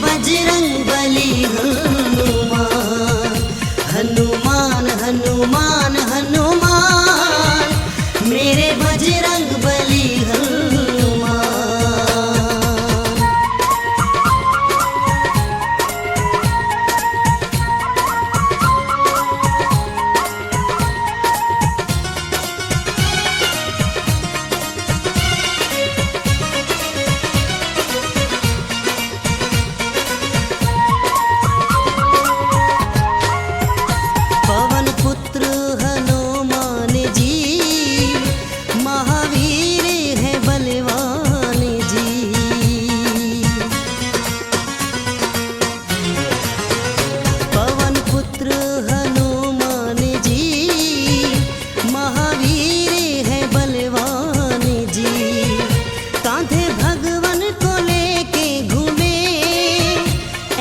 बजरंग बली हनुमान, हनुमान हनुमान हनुमान, मेरे बजरंग बली हनुमान। पवन पुत्र हनुमान जी, महावीर है बलवान जी। पवन पुत्र हनुमान जी, महावीर है बलवान जी। कांधे भगवन को लेके घूमे,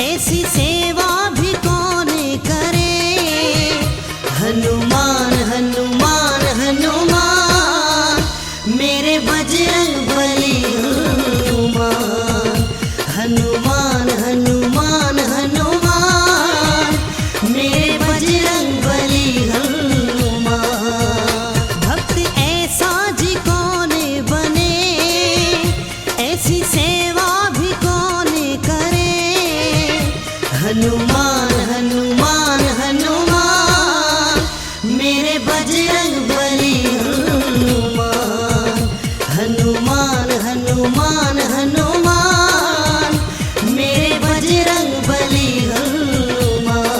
ऐसी सेवा भी कौन करे। हनुमान हनुमान हनुमान, मेरे बजरंग बली हनुमान, हनुमान हनुमान हनुमान, मेरे बजरंग बली हनुमान। भक्त ऐसा जी कौन बने, ऐसी सेवा भी कौन करे। हनुमान हनुमान हनुमान, मेरे बजरंग बली हनुमान, हनुमान हनुमान हनुमान, मेरे बजरंग बली हनुमान।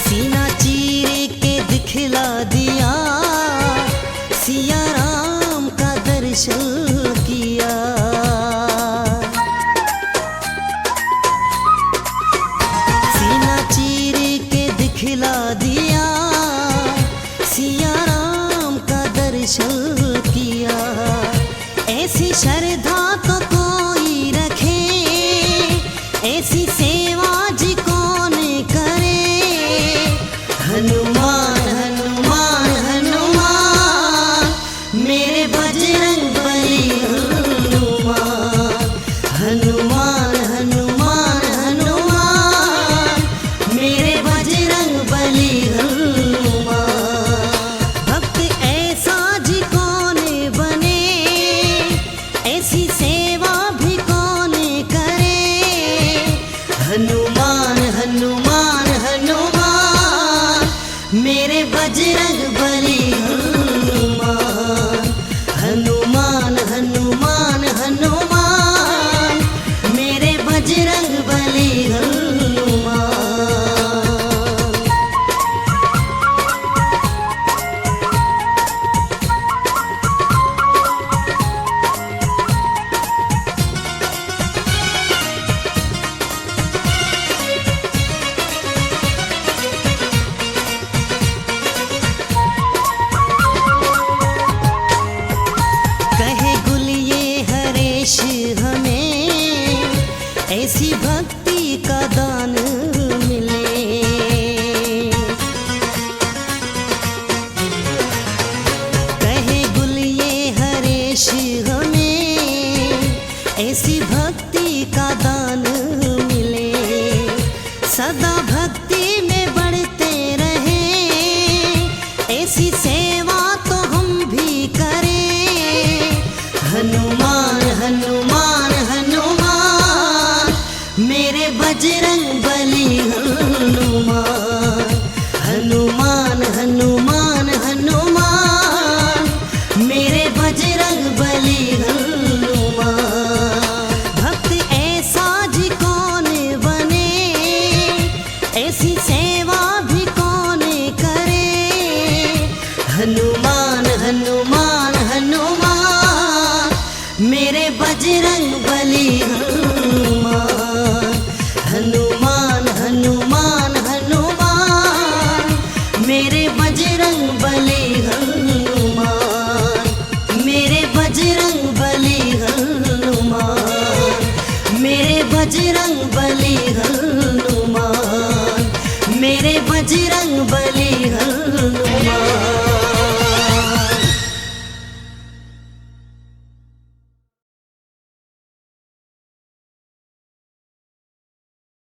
सीना चीर के दिखला दिया, सिया राम का दर्शन किया। सीना चीर के दिखला दिया, सिया राम का दर्शन किया। ऐसी श्रद्धा तो कोई रखे, ऐसी सेवा जी कौन करे। हनुमान हनुमान हनुमान, मेरे बजरंग बली हनुमान, हनुमान हनुमान हनुमान, मेरे बजरंग बली हनुमान। भक्त ऐसा जी कौन बने, ऐसी सेवा भी कौन करे। हनुमान हनुमान हनुमान, मेरे बजरंग बली हनुमान, हनुमान हनुमान हनुमान, मेरे बजरंग बली हनुमान। कहे गुलिये हरेश हमें, ऐसी भक्ति का दान मिले। कहे गुलिये हरेश हमें, ऐसी भक्ति का दान मिले। सदा भक्ति में बढ़ते रहे, ऐसी सेवा तो हम भी करें। हनुमान